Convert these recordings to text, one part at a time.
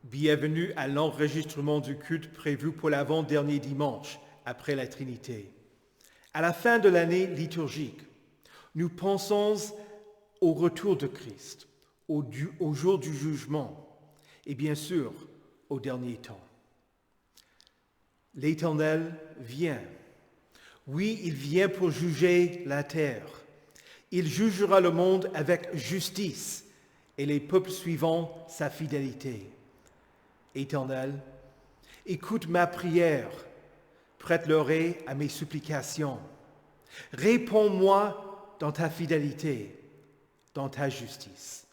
Bienvenue à l'enregistrement du culte prévu pour l'avant-dernier dimanche après la Trinité. À la fin de l'année liturgique, nous pensons au retour de Christ, au jour du jugement et bien sûr au dernier temps. L'Éternel vient. Oui, il vient pour juger la terre. Il jugera le monde avec justice et les peuples suivant sa fidélité. Éternel, écoute ma prière, prête l'oreille à mes supplications. Réponds-moi dans ta fidélité, dans ta justice.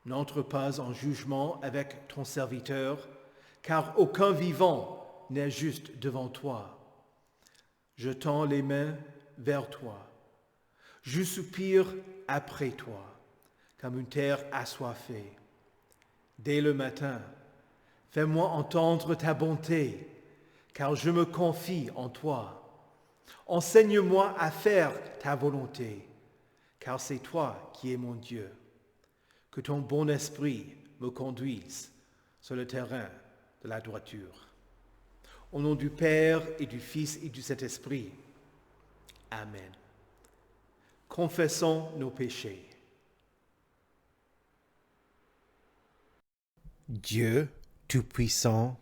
N'entre pas en jugement avec ton serviteur, car aucun vivant n'est juste devant toi. Je tends les mains vers toi. Je soupire après toi, comme une terre assoiffée. Dès le matin, fais-moi entendre ta bonté, car je me confie en toi. Enseigne-moi à faire ta volonté, car c'est toi qui es mon Dieu. Que ton bon esprit me conduise sur le terrain de la droiture. Au nom du Père et du Fils et du Saint-Esprit. Amen. Confessons nos péchés. Dieu Tout-Puissant,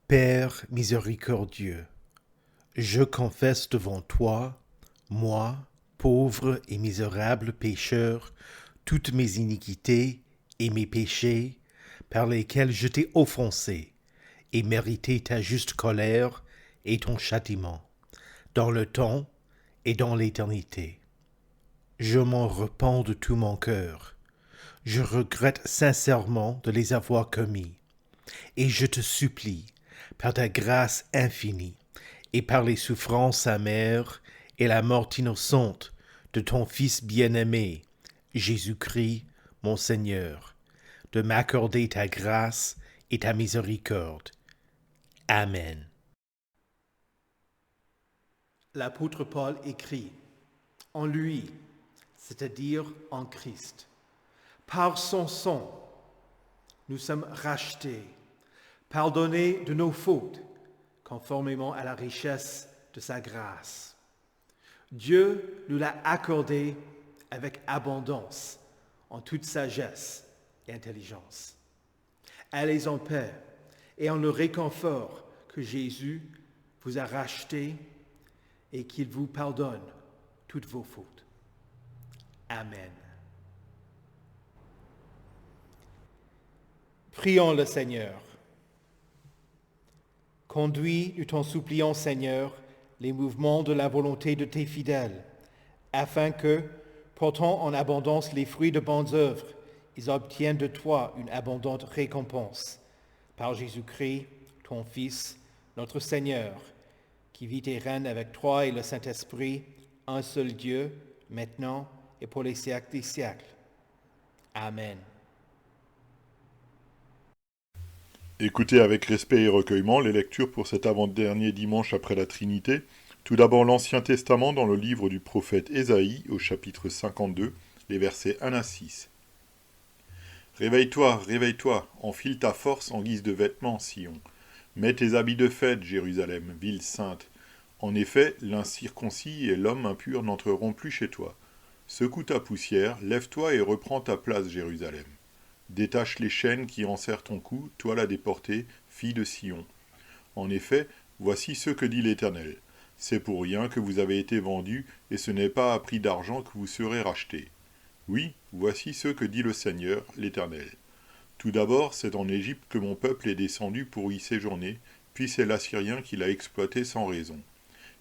Père miséricordieux, je confesse devant toi, moi, pauvre et misérable pécheur, toutes mes iniquités et mes péchés par lesquels je t'ai offensé et mérité ta juste colère et ton châtiment, dans le temps et dans l'éternité. Je m'en repens de tout mon cœur. Je regrette sincèrement de les avoir commis, et je te supplie, par ta grâce infinie, et par les souffrances amères et la mort innocente de ton Fils bien-aimé, Jésus-Christ, mon Seigneur, de m'accorder ta grâce et ta miséricorde. Amen. L'apôtre Paul écrit, en lui, c'est-à-dire en Christ. Par son sang, nous sommes rachetés, pardonnés de nos fautes, conformément à la richesse de sa grâce. Dieu nous l'a accordé avec abondance, en toute sagesse et intelligence. Allez en paix et en le réconfort que Jésus vous a racheté et qu'il vous pardonne toutes vos fautes. Amen. Prions le Seigneur. Conduis, nous t'en supplions, Seigneur, les mouvements de la volonté de tes fidèles, afin que, portant en abondance les fruits de bonnes œuvres, ils obtiennent de toi une abondante récompense. Par Jésus-Christ, ton Fils, notre Seigneur, qui vit et règne avec toi et le Saint-Esprit, un seul Dieu, maintenant et pour les siècles des siècles. Amen. Écoutez avec respect et recueillement les lectures pour cet avant-dernier dimanche après la Trinité. Tout d'abord l'Ancien Testament dans le livre du prophète Ésaïe au chapitre 52, les versets 1 à 6. Réveille-toi, réveille-toi, enfile ta force en guise de vêtements, Sion. Mets tes habits de fête, Jérusalem, ville sainte. En effet, l'incirconcis et l'homme impur n'entreront plus chez toi. Secoue ta poussière, lève-toi et reprends ta place, Jérusalem. Détache les chaînes qui enserrent ton cou, toi la déportée, fille de Sion. En effet, voici ce que dit l'Éternel. C'est pour rien que vous avez été vendus, et ce n'est pas à prix d'argent que vous serez rachetés. Oui, voici ce que dit le Seigneur, l'Éternel. Tout d'abord, c'est en Égypte que mon peuple est descendu pour y séjourner, puis c'est l'Assyrien qui l'a exploité sans raison.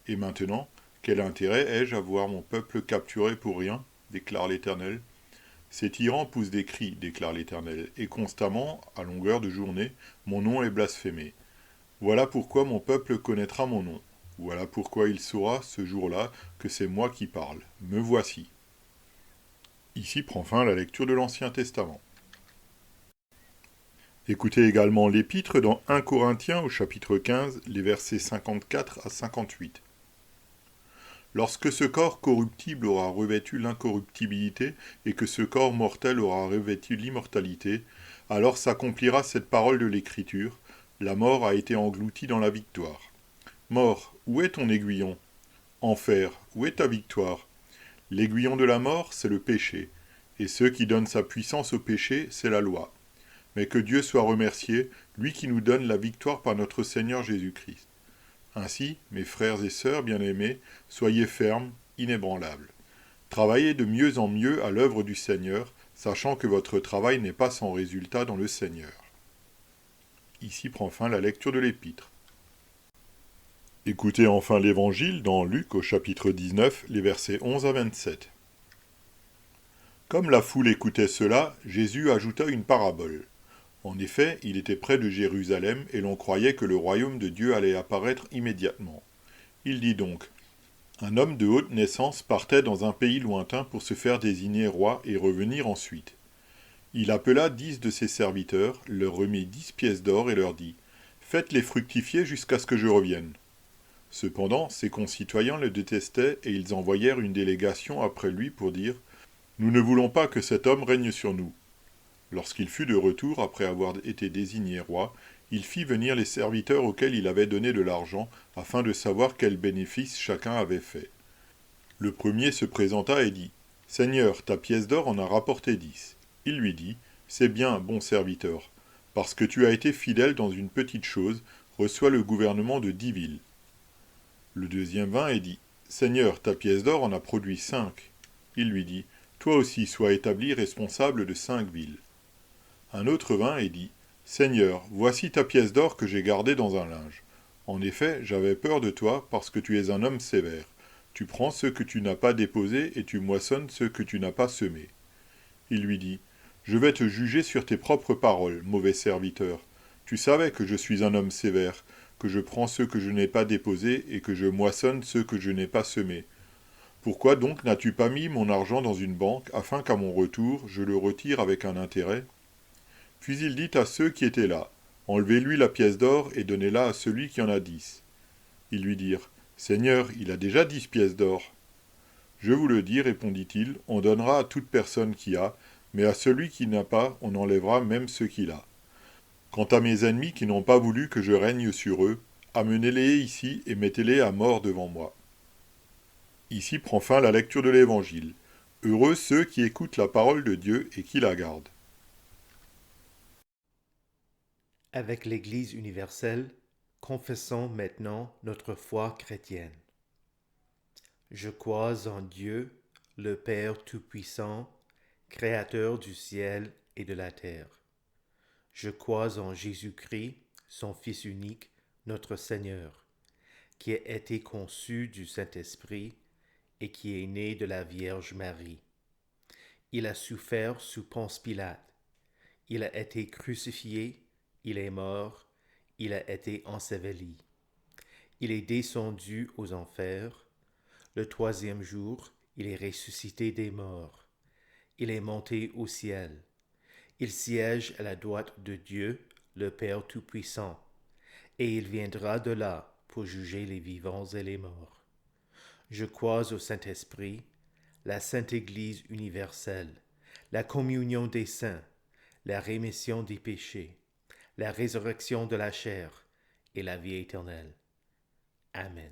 Et maintenant, quel intérêt ai-je à voir mon peuple capturé pour rien, déclare l'Éternel. Ces tyrans poussent des cris, déclare l'Éternel, et constamment, à longueur de journée, mon nom est blasphémé. Voilà pourquoi mon peuple connaîtra mon nom. Voilà pourquoi il saura, ce jour-là, que c'est moi qui parle. Me voici. Ici prend fin la lecture de l'Ancien Testament. Écoutez également l'Épître dans 1 Corinthiens au chapitre 15, les versets 54 à 58. Lorsque ce corps corruptible aura revêtu l'incorruptibilité et que ce corps mortel aura revêtu l'immortalité, alors s'accomplira cette parole de l'Écriture, la mort a été engloutie dans la victoire. Mort, où est ton aiguillon? Enfer, où est ta victoire? L'aiguillon de la mort, c'est le péché, et ce qui donne sa puissance au péché, c'est la loi. Mais que Dieu soit remercié, lui qui nous donne la victoire par notre Seigneur Jésus-Christ. Ainsi, mes frères et sœurs bien-aimés, soyez fermes, inébranlables. Travaillez de mieux en mieux à l'œuvre du Seigneur, sachant que votre travail n'est pas sans résultat dans le Seigneur. Ici prend fin la lecture de l'Épître. Écoutez enfin l'Évangile dans Luc au chapitre 19, les versets 11 à 27. Comme la foule écoutait cela, Jésus ajouta une parabole. En effet, il était près de Jérusalem et l'on croyait que le royaume de Dieu allait apparaître immédiatement. Il dit donc, un homme de haute naissance partait dans un pays lointain pour se faire désigner roi et revenir ensuite. Il appela 10 de ses serviteurs, leur remit 10 pièces d'or et leur dit, faites-les fructifier jusqu'à ce que je revienne. Cependant, ses concitoyens le détestaient et ils envoyèrent une délégation après lui pour dire, nous ne voulons pas que cet homme règne sur nous. Lorsqu'il fut de retour après avoir été désigné roi, il fit venir les serviteurs auxquels il avait donné de l'argent, afin de savoir quel bénéfice chacun avait fait. Le premier se présenta et dit, « Seigneur, ta pièce d'or en a rapporté 10. » Il lui dit, « C'est bien, bon serviteur, parce que tu as été fidèle dans une petite chose, reçois le gouvernement de 10 villes. » Le deuxième vint et dit, « Seigneur, ta pièce d'or en a produit 5. » Il lui dit, « Toi aussi sois établi responsable de 5 villes. » Un autre vint et dit, « Seigneur, voici ta pièce d'or que j'ai gardée dans un linge. En effet, j'avais peur de toi parce que tu es un homme sévère. Tu prends ce que tu n'as pas déposé et tu moissonnes ce que tu n'as pas semé. » Il lui dit, « Je vais te juger sur tes propres paroles, mauvais serviteur. Tu savais que je suis un homme sévère, que je prends ce que je n'ai pas déposé et que je moissonne ce que je n'ai pas semé. Pourquoi donc n'as-tu pas mis mon argent dans une banque afin qu'à mon retour je le retire avec un intérêt ?» Puis il dit à ceux qui étaient là, « Enlevez-lui la pièce d'or et donnez-la à celui qui en a 10. » Ils lui dirent, « Seigneur, il a déjà 10 pièces d'or. » « Je vous le dis, répondit-il, on donnera à toute personne qui a, mais à celui qui n'a pas, on enlèvera même ce qu'il a. Quant à mes ennemis qui n'ont pas voulu que je règne sur eux, amenez-les ici et mettez-les à mort devant moi. » Ici prend fin la lecture de l'Évangile. Heureux ceux qui écoutent la parole de Dieu et qui la gardent. Avec l'Église universelle, confessons maintenant notre foi chrétienne. Je crois en Dieu, le Père Tout-Puissant, Créateur du ciel et de la terre. Je crois en Jésus-Christ, son Fils unique, notre Seigneur, qui a été conçu du Saint-Esprit et qui est né de la Vierge Marie. Il a souffert sous Ponce Pilate. Il a été crucifié, il est mort, il a été enseveli. Il est descendu aux enfers. Le troisième jour, il est ressuscité des morts. Il est monté au ciel. Il siège à la droite de Dieu, le Père Tout-Puissant, et il viendra de là pour juger les vivants et les morts. Je crois au Saint-Esprit, la Sainte Église universelle, la communion des saints, la rémission des péchés, la résurrection de la chair et la vie éternelle. Amen.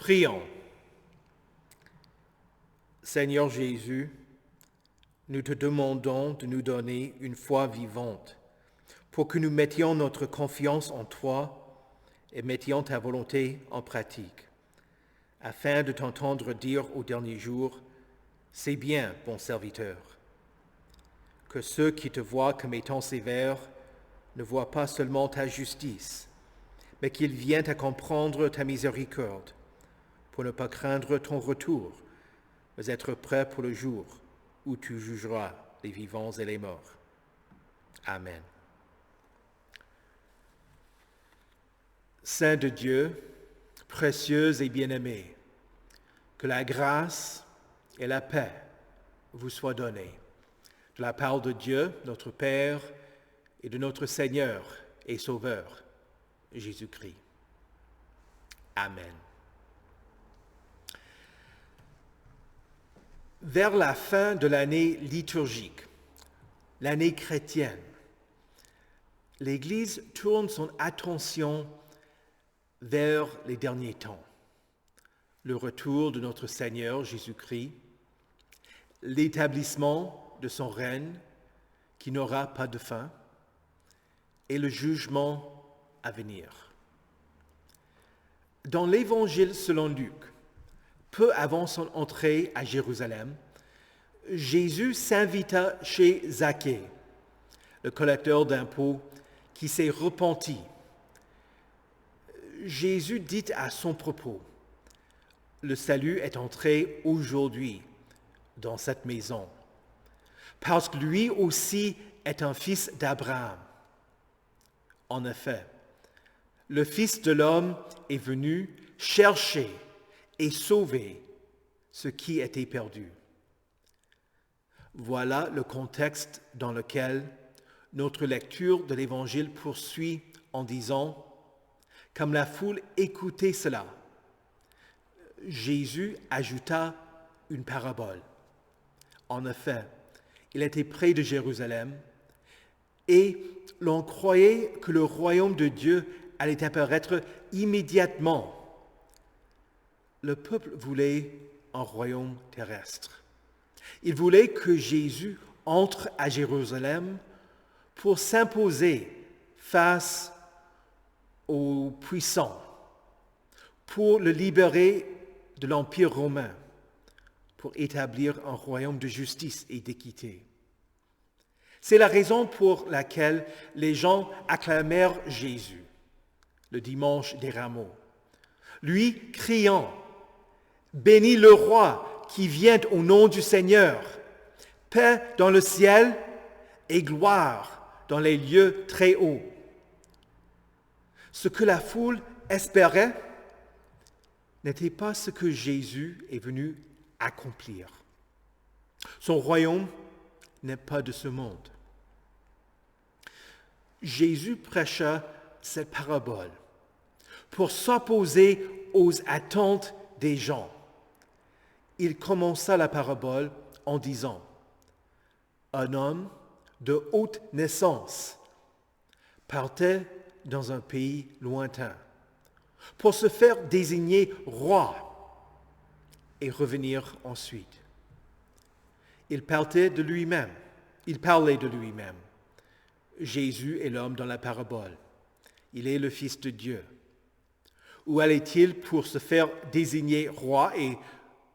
Prions. Seigneur Jésus, nous te demandons de nous donner une foi vivante pour que nous mettions notre confiance en toi et mettions ta volonté en pratique, afin de t'entendre dire au dernier jour, « C'est bien, bon serviteur », que ceux qui te voient comme étant sévère ne voient pas seulement ta justice, mais qu'ils viennent à comprendre ta miséricorde, pour ne pas craindre ton retour, mais être prêts pour le jour où tu jugeras les vivants et les morts. Amen. Saint de Dieu, précieux et bien-aimé, que la grâce et la paix vous soient données de la part de Dieu, notre Père, et de notre Seigneur et Sauveur, Jésus-Christ. Amen. Vers la fin de l'année liturgique, l'année chrétienne, l'Église tourne son attention vers les derniers temps, le retour de notre Seigneur Jésus-Christ, l'établissement de son règne qui n'aura pas de fin et le jugement à venir. Dans l'Évangile selon Luc, peu avant son entrée à Jérusalem, Jésus s'invita chez Zaché, le collecteur d'impôts qui s'est repenti. Jésus dit à son propos, « Le salut est entré aujourd'hui dans cette maison, parce que lui aussi est un fils d'Abraham. En effet, le Fils de l'homme est venu chercher et sauver ce qui était perdu. » Voilà le contexte dans lequel notre lecture de l'Évangile poursuit en disant, comme la foule écoutait cela, Jésus ajouta une parabole. En effet, il était près de Jérusalem et l'on croyait que le royaume de Dieu allait apparaître immédiatement. Le peuple voulait un royaume terrestre. Il voulait que Jésus entre à Jérusalem pour s'imposer face aux puissants, pour le libérer de l'Empire romain, pour établir un royaume de justice et d'équité. C'est la raison pour laquelle les gens acclamèrent Jésus le dimanche des Rameaux, lui criant « Bénis le roi qui vient au nom du Seigneur, paix dans le ciel et gloire dans les lieux très hauts. » Ce que la foule espérait n'était pas ce que Jésus est venu accomplir. Son royaume n'est pas de ce monde. Jésus prêcha cette parabole pour s'opposer aux attentes des gens. Il commença la parabole en disant « Un homme de haute naissance partait dans un pays lointain pour se faire désigner roi et revenir ensuite. Il parlait de lui-même. Jésus est l'homme dans la parabole. Il est le Fils de Dieu. Où allait-il pour se faire désigner roi et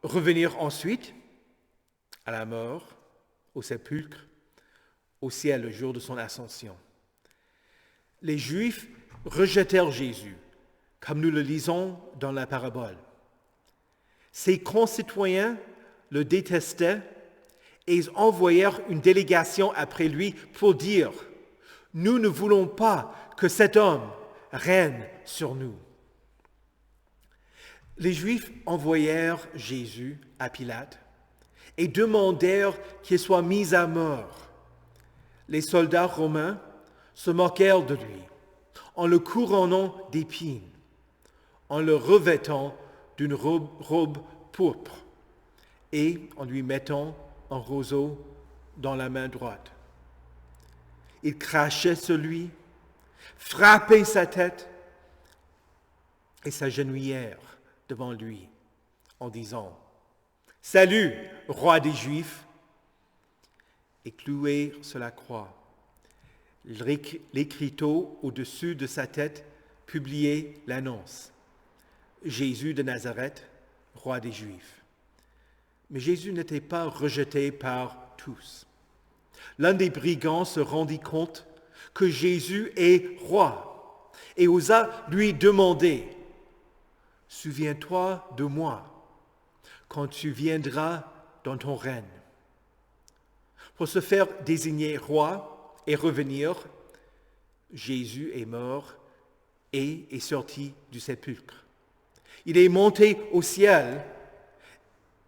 revenir ensuite? À la mort, au sépulcre, au ciel le jour de son ascension. Les Juifs rejetèrent Jésus, comme nous le lisons dans la parabole. Ses concitoyens le détestaient et ils envoyèrent une délégation après lui pour dire « Nous ne voulons pas que cet homme règne sur nous. » Les Juifs envoyèrent Jésus à Pilate et demandèrent qu'il soit mis à mort. Les soldats romains se moquèrent de lui en le couronnant d'épines, en le revêtant d'une robe pourpre et en lui mettant un roseau dans la main droite. Ils crachaient sur lui, frappaient sa tête et s'agenouillèrent devant lui en disant « Salut, roi des Juifs !» et cloué sur la croix. L'écriteau au-dessus de sa tête publiait l'annonce « Jésus de Nazareth, roi des Juifs ». Mais Jésus n'était pas rejeté par tous. L'un des brigands se rendit compte que Jésus est roi et osa lui demander « Souviens-toi de moi quand tu viendras dans ton règne ». Pour se faire désigner roi et revenir, Jésus est mort et est sorti du sépulcre. Il est monté au ciel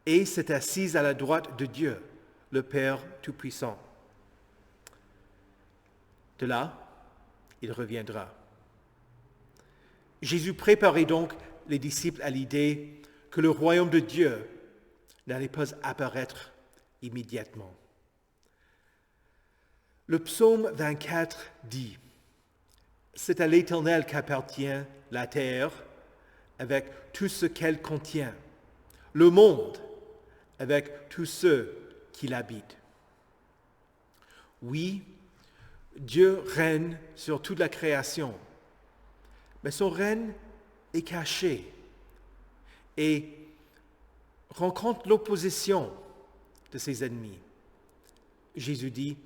et s'est assis à la droite de Dieu, le Père Tout-Puissant. De là, il reviendra. Jésus préparait donc les disciples à l'idée que le royaume de Dieu n'allait pas apparaître immédiatement. Le psaume 24 dit « C'est à l'Éternel qu'appartient la terre avec tout ce qu'elle contient, le monde avec tous ceux qui l'habitent. » Oui, Dieu règne sur toute la création, mais son règne est caché et rencontre l'opposition de ses ennemis. Jésus dit,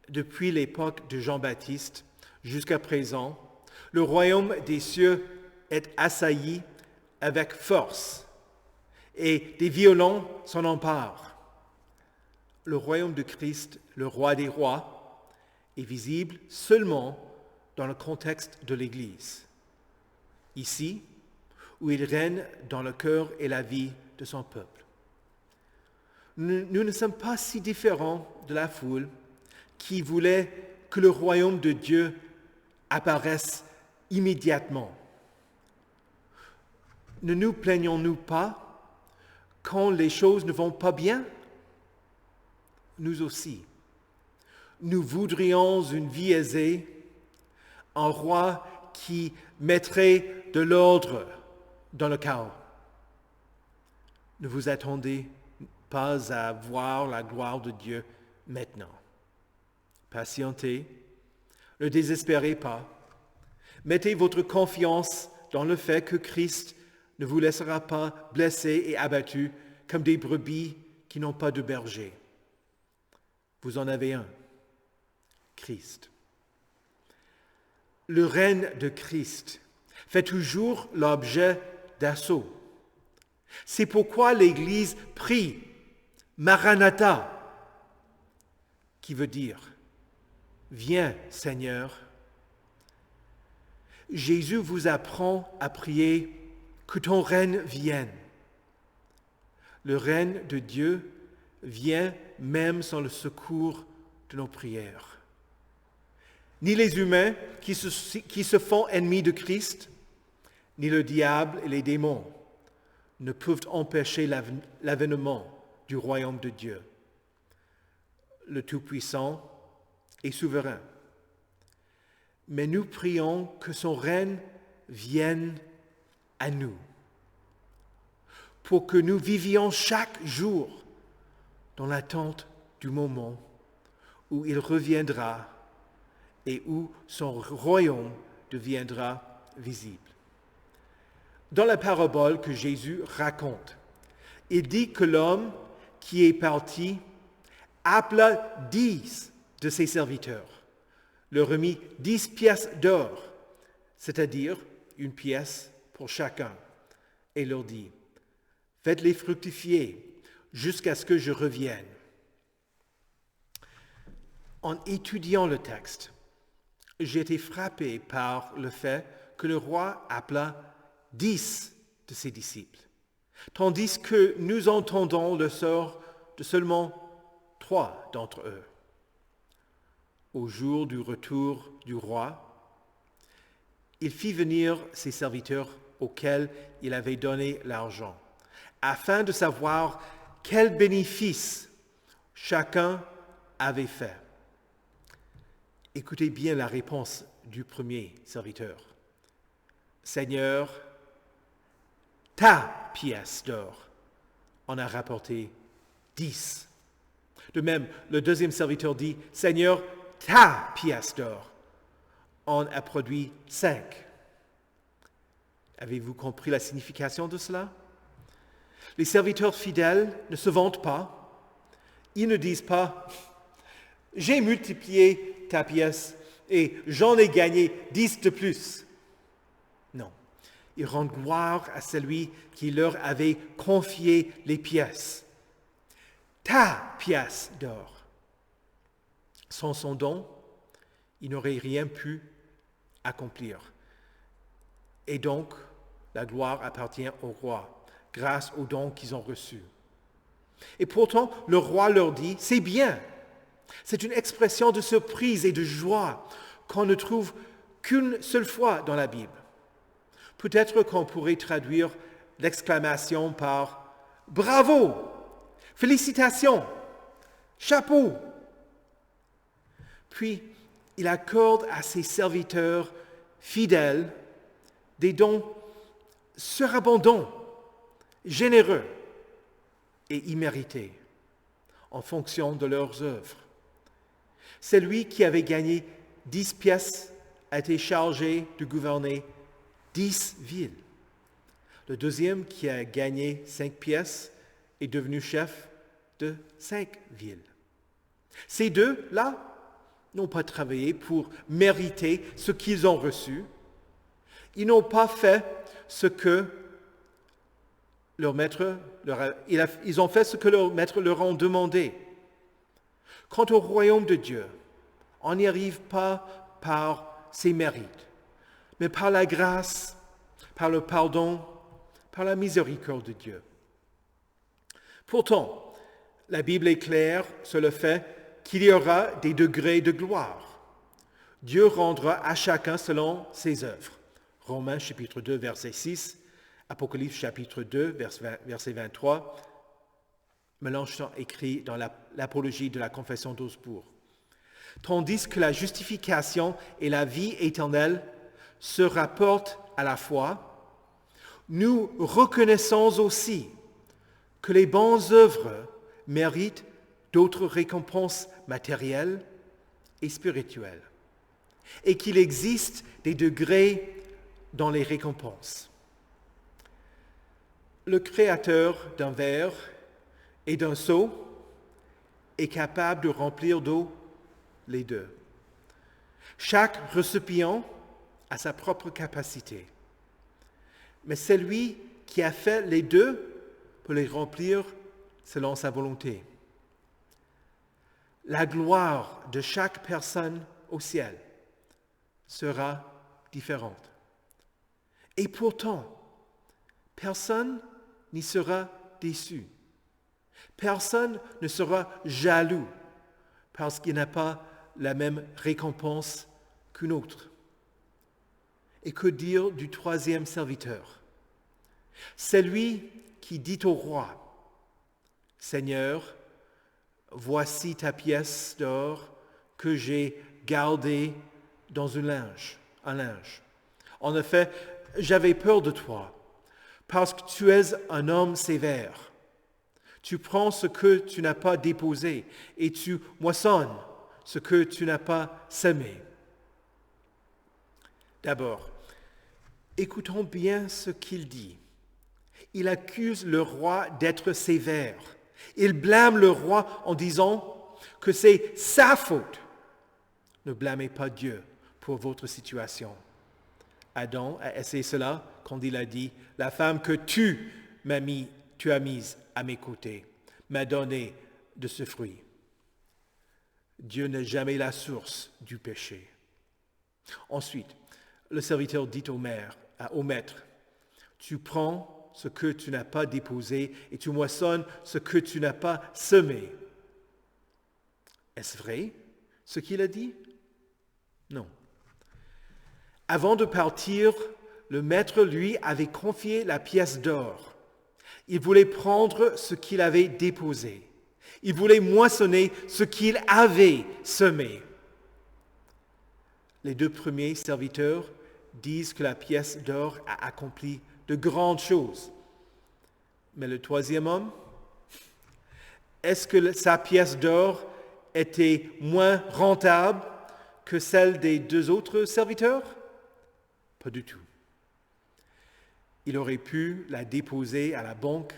depuis l'époque de Jean-Baptiste jusqu'à présent, le royaume des cieux est assailli avec force et des violents s'en emparent. Le royaume de Christ, le roi des rois, est visible seulement dans le contexte de l'Église. Ici, où il règne dans le cœur et la vie de son peuple. Nous ne sommes pas si différents de la foule qui voulait que le royaume de Dieu apparaisse immédiatement. Ne nous plaignons-nous pas quand les choses ne vont pas bien? Nous aussi. Nous voudrions une vie aisée, un roi qui mettrait de l'ordre dans le chaos. Ne vous attendez pas à voir la gloire de Dieu maintenant. Patientez, ne désespérez pas. Mettez votre confiance dans le fait que Christ ne vous laissera pas blessés et abattus comme des brebis qui n'ont pas de berger. Vous en avez un, Christ. Le règne de Christ fait toujours l'objet d'assaut. C'est pourquoi l'Église prie Maranatha, qui veut dire « Viens, Seigneur ». Jésus vous apprend à prier que ton règne vienne. Le règne de Dieu vient même sans le secours de nos prières. Ni les humains qui se font ennemis de Christ, ni le diable et les démons ne peuvent empêcher l'avènement du royaume de Dieu. Le Tout-Puissant est souverain. Mais nous prions que son règne vienne à nous, pour que nous vivions chaque jour dans l'attente du moment où il reviendra et où son royaume deviendra visible. Dans la parabole que Jésus raconte, il dit que l'homme qui est parti appela 10 de ses serviteurs, leur remit 10 pièces d'or, c'est-à-dire une pièce pour chacun, et leur dit, « Faites-les fructifier jusqu'à ce que je revienne. » En étudiant le texte, j'ai été frappé par le fait que le roi appela 10 de ses disciples, tandis que nous entendons le sort de seulement 3 d'entre eux. Au jour du retour du roi, il fit venir ses serviteurs auxquels il avait donné l'argent, afin de savoir quel bénéfice chacun avait fait. Écoutez bien la réponse du premier serviteur. « Seigneur, ta pièce d'or en a rapporté 10. De même, le deuxième serviteur dit, Seigneur, ta pièce d'or en a produit 5. Avez-vous compris la signification de cela? Les serviteurs fidèles ne se vantent pas. Ils ne disent pas, j'ai multiplié ta pièce et j'en ai gagné 10 de plus. Non, ils rendent gloire à celui qui leur avait confié les pièces. Ta pièce d'or. Sans son don, ils n'auraient rien pu accomplir. Et donc, la gloire appartient au roi, grâce aux dons qu'ils ont reçus. Et pourtant, le roi leur dit, c'est bien. C'est une expression de surprise et de joie qu'on ne trouve qu'une seule fois dans la Bible. Peut-être qu'on pourrait traduire l'exclamation par « Bravo! Félicitations! Chapeau! » Puis, il accorde à ses serviteurs fidèles des dons surabondants, généreux et immérités en fonction de leurs œuvres. Celui qui avait gagné 10 pièces a été chargé de gouverner 10 villes. Le deuxième qui a gagné 5 pièces est devenu chef de 5 villes. Ces deux-là n'ont pas travaillé pour mériter ce qu'ils ont reçu. Ils n'ont pas fait ce que leur maître ils ont fait ce que leur maître leur a demandé. Quant au royaume de Dieu, on n'y arrive pas par ses mérites, mais par la grâce, par le pardon, par la miséricorde de Dieu. Pourtant, la Bible est claire sur le fait qu'il y aura des degrés de gloire. Dieu rendra à chacun selon ses œuvres. Romains chapitre 2, verset 6, Apocalypse chapitre 2, verset 23, Mélenchon écrit dans l'apologie de la confession d'Augsbourg. Tandis que la justification et la vie éternelle se rapportent à la foi, nous reconnaissons aussi que les bonnes œuvres méritent d'autres récompenses matérielles et spirituelles, et qu'il existe des degrés dans les récompenses. Le créateur d'un verre et d'un seau est capable de remplir d'eau les deux. Chaque récipient a sa propre capacité, mais celui qui a fait les deux peut les remplir selon sa volonté. La gloire de chaque personne au ciel sera différente. Et pourtant, personne n'y sera déçu. Personne ne sera jaloux parce qu'il n'a pas la même récompense qu'une autre. Et que dire du troisième serviteur? Celui qui dit au roi, « Seigneur, voici ta pièce d'or que j'ai gardée dans un linge. En effet, j'avais peur de toi, parce que tu es un homme sévère. Tu prends ce que tu n'as pas déposé et tu moissonnes ce que tu n'as pas semé. » D'abord, écoutons bien ce qu'il dit. Il accuse le roi d'être sévère. Il blâme le roi en disant que c'est sa faute. Ne blâmez pas Dieu pour votre situation. Adam a essayé cela quand il a dit « La femme que tu as mise à mes côtés m'a donné de ce fruit. » Dieu n'est jamais la source du péché. Ensuite, le serviteur dit au maître, « Tu prends ce que tu n'as pas déposé et tu moissonnes ce que tu n'as pas semé. » Est-ce vrai ce qu'il a dit? Non. Avant de partir, le maître lui avait confié la pièce d'or. Il voulait prendre ce qu'il avait déposé. Il voulait moissonner ce qu'il avait semé. Les deux premiers serviteurs disent que la pièce d'or a accompli de grandes choses. Mais le troisième homme, est-ce que sa pièce d'or était moins rentable que celle des deux autres serviteurs? Pas du tout. Il aurait pu la déposer à la banque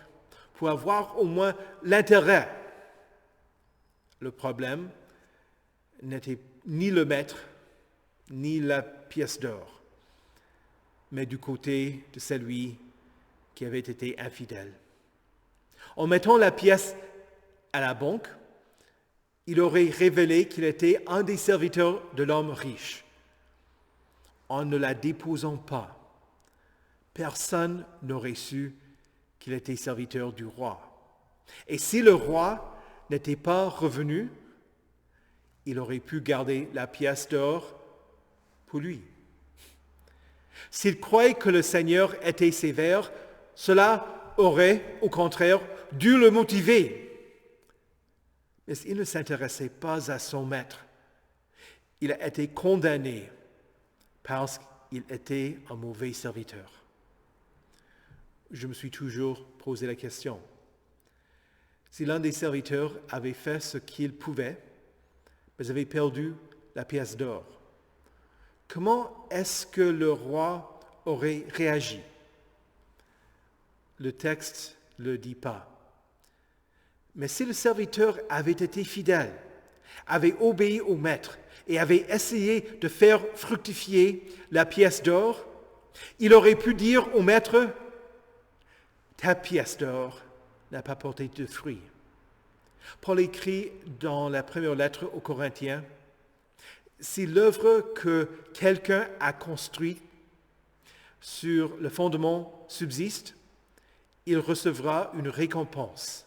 pour avoir au moins l'intérêt. Le problème n'était ni le maître, ni la pièce d'or, mais du côté de celui qui avait été infidèle. En mettant la pièce à la banque, il aurait révélé qu'il était un des serviteurs de l'homme riche. En ne la déposant pas, personne n'aurait su qu'il était serviteur du roi. Et si le roi n'était pas revenu, il aurait pu garder la pièce d'or pour lui. S'il croyait que le Seigneur était sévère, cela aurait, au contraire, dû le motiver. Mais il ne s'intéressait pas à son maître. Il a été condamné parce qu'il était un mauvais serviteur. Je me suis toujours posé la question. Si l'un des serviteurs avait fait ce qu'il pouvait, mais avait perdu la pièce d'or, comment est-ce que le roi aurait réagi? Le texte ne le dit pas. Mais si le serviteur avait été fidèle, avait obéi au maître et avait essayé de faire fructifier la pièce d'or, il aurait pu dire au maître, « Ta pièce d'or n'a pas porté de fruits. » Paul écrit dans la première lettre aux Corinthiens, « Si l'œuvre que quelqu'un a construite sur le fondement subsiste, il recevra une récompense.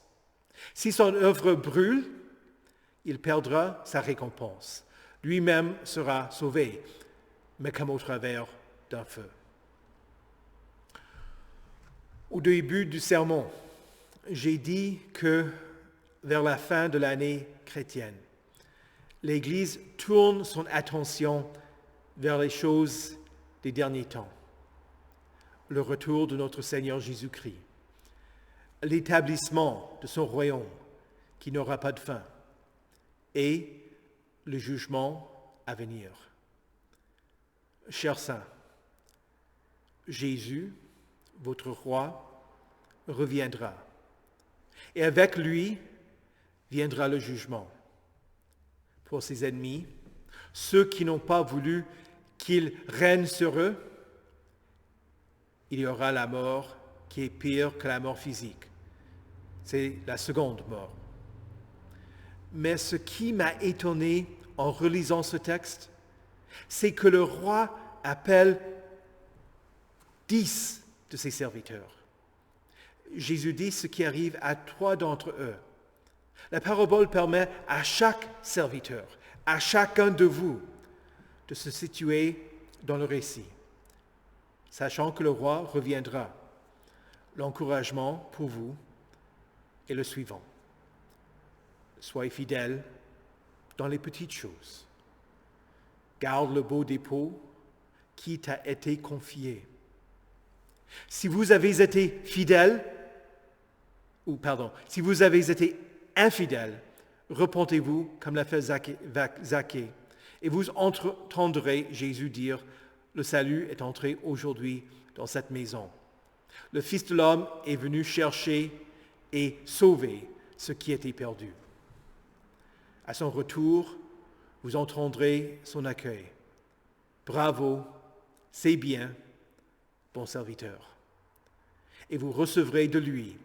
Si son œuvre brûle, il perdra sa récompense. Lui-même sera sauvé, mais comme au travers d'un feu. » Au début du sermon, j'ai dit que vers la fin de l'année chrétienne, l'Église tourne son attention vers les choses des derniers temps. Le retour de notre Seigneur Jésus-Christ, l'établissement de son royaume qui n'aura pas de fin et le jugement à venir. Chers saints, Jésus, votre roi, reviendra et avec lui viendra le jugement. Pour ses ennemis, ceux qui n'ont pas voulu qu'il règne sur eux, il y aura la mort qui est pire que la mort physique. C'est la seconde mort. Mais ce qui m'a étonné en relisant ce texte, c'est que le roi appelle 10 de ses serviteurs. Jésus dit ce qui arrive à 3 d'entre eux. La parabole permet à chaque serviteur, à chacun de vous, de se situer dans le récit, sachant que le roi reviendra. L'encouragement pour vous est le suivant. Soyez fidèles dans les petites choses. Garde le beau dépôt qui t'a été confié. Si vous avez été si vous avez été infidèle, repentez-vous comme l'a fait Zaché, et vous entendrez Jésus dire, le salut est entré aujourd'hui dans cette maison. Le Fils de l'homme est venu chercher et sauver ce qui était perdu. À son retour, vous entendrez son accueil. Bravo, c'est bien, bon serviteur. Et vous recevrez de lui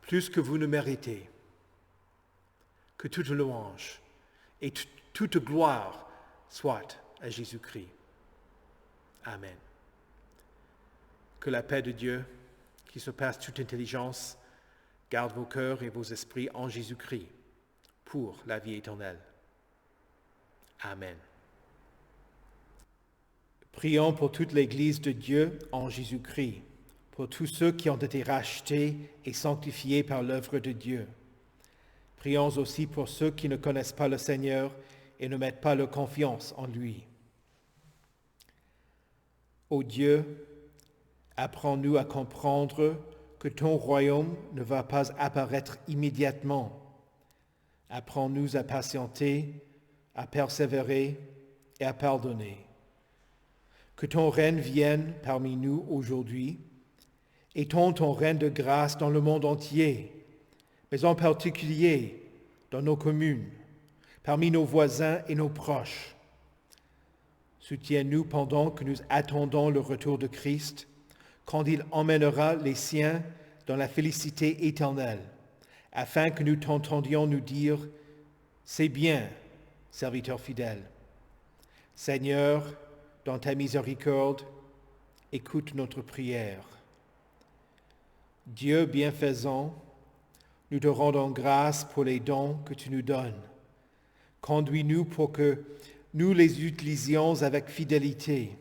plus que vous ne méritez. Que toute louange et toute gloire soit à Jésus-Christ. Amen. Que la paix de Dieu, qui surpasse toute intelligence, garde vos cœurs et vos esprits en Jésus-Christ pour la vie éternelle. Amen. Prions pour toute l'Église de Dieu en Jésus-Christ, pour tous ceux qui ont été rachetés et sanctifiés par l'œuvre de Dieu. Prions aussi pour ceux qui ne connaissent pas le Seigneur et ne mettent pas leur confiance en lui. Ô Dieu, apprends-nous à comprendre que ton royaume ne va pas apparaître immédiatement. Apprends-nous à patienter, à persévérer et à pardonner. Que ton règne vienne parmi nous aujourd'hui, étends ton règne de grâce dans le monde entier, mais en particulier dans nos communes, parmi nos voisins et nos proches. Soutiens-nous pendant que nous attendons le retour de Christ, quand il emmènera les siens dans la félicité éternelle, afin que nous t'entendions nous dire « C'est bien, serviteur fidèle ». Seigneur, dans ta miséricorde, écoute notre prière. Dieu bienfaisant, nous te rendons grâce pour les dons que tu nous donnes. Conduis-nous pour que nous les utilisions avec fidélité,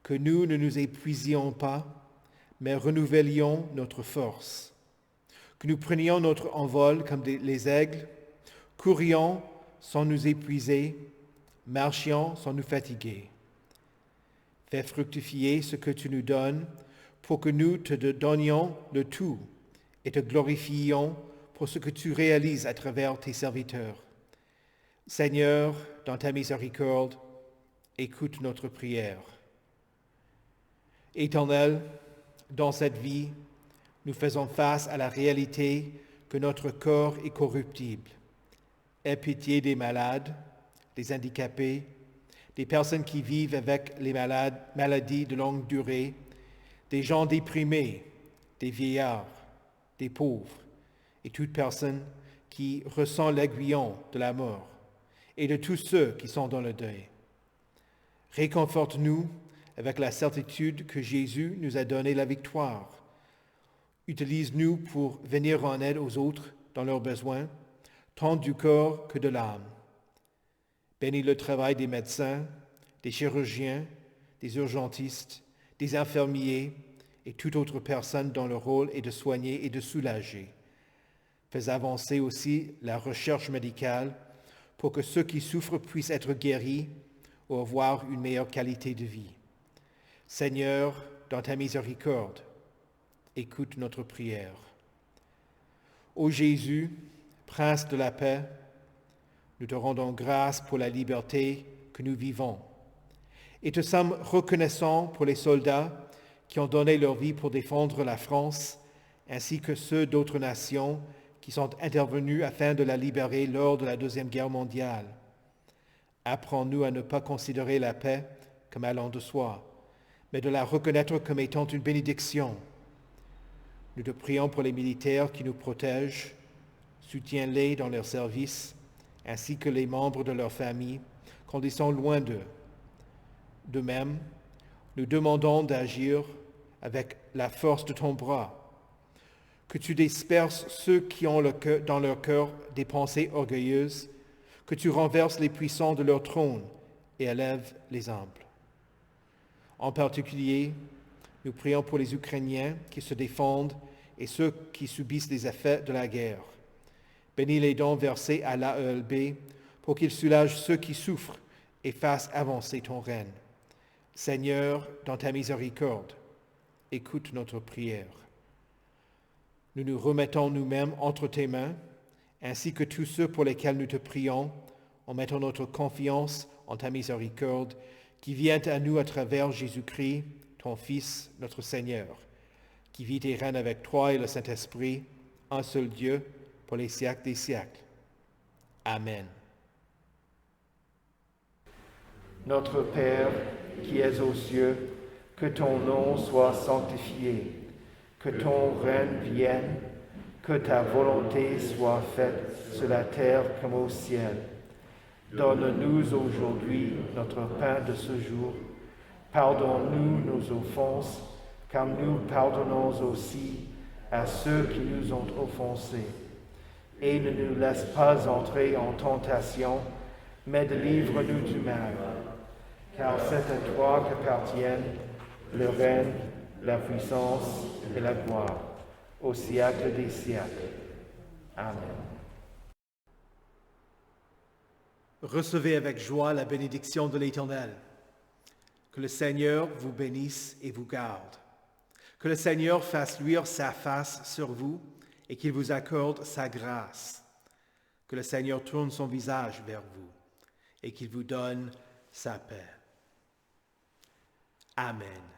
que nous ne nous épuisions pas, mais renouvelions notre force, que nous prenions notre envol comme les aigles, courions sans nous épuiser, marchions sans nous fatiguer. Fais fructifier ce que tu nous donnes pour que nous te donnions le tout et te glorifions pour ce que tu réalises à travers tes serviteurs. Seigneur, dans ta miséricorde, écoute notre prière. Éternel, dans cette vie, nous faisons face à la réalité que notre corps est corruptible. Aie pitié des malades, des handicapés, des personnes qui vivent avec les maladies de longue durée, des gens déprimés, des vieillards, des pauvres et toute personne qui ressent l'aiguillon de la mort, et de tous ceux qui sont dans le deuil. Réconforte-nous avec la certitude que Jésus nous a donné la victoire. Utilise-nous pour venir en aide aux autres dans leurs besoins, tant du corps que de l'âme. Bénis le travail des médecins, des chirurgiens, des urgentistes, des infirmiers et toute autre personne dont le rôle est de soigner et de soulager. Fais avancer aussi la recherche médicale pour que ceux qui souffrent puissent être guéris ou avoir une meilleure qualité de vie. Seigneur, dans ta miséricorde, écoute notre prière. Ô Jésus, Prince de la paix, nous te rendons grâce pour la liberté que nous vivons et te sommes reconnaissants pour les soldats qui ont donné leur vie pour défendre la France, ainsi que ceux d'autres nations qui sont intervenus afin de la libérer lors de la Deuxième Guerre mondiale. Apprends-nous à ne pas considérer la paix comme allant de soi, mais de la reconnaître comme étant une bénédiction. Nous te prions pour les militaires qui nous protègent, soutiens-les dans leur service, ainsi que les membres de leur famille, quand ils sont loin d'eux. De même, nous demandons d'agir avec la force de ton bras, que tu disperses ceux qui ont dans leur cœur des pensées orgueilleuses, que tu renverses les puissants de leur trône et élèves les humbles. En particulier, nous prions pour les Ukrainiens qui se défendent et ceux qui subissent les effets de la guerre. Bénis les dons versés à l'AELB pour qu'ils soulagent ceux qui souffrent et fassent avancer ton règne. Seigneur, dans ta miséricorde, écoute notre prière. Nous nous remettons nous-mêmes entre tes mains, ainsi que tous ceux pour lesquels nous te prions, en mettant notre confiance en ta miséricorde, qui vient à nous à travers Jésus-Christ, ton Fils, notre Seigneur, qui vit et règne avec toi et le Saint-Esprit, un seul Dieu, pour les siècles des siècles. Amen. Notre Père, qui es aux cieux, que ton nom soit sanctifié, que ton règne vienne, que ta volonté soit faite sur la terre comme au ciel. Donne-nous aujourd'hui notre pain de ce jour. Pardonne-nous nos offenses, comme nous pardonnons aussi à ceux qui nous ont offensés. Et ne nous laisse pas entrer en tentation, mais délivre-nous du mal. Car c'est à toi qu'appartiennent le règne, la puissance et la gloire, au siècle des siècles. Amen. Recevez avec joie la bénédiction de l'Éternel. Que le Seigneur vous bénisse et vous garde. Que le Seigneur fasse luire sa face sur vous et qu'il vous accorde sa grâce. Que le Seigneur tourne son visage vers vous et qu'il vous donne sa paix. Amen.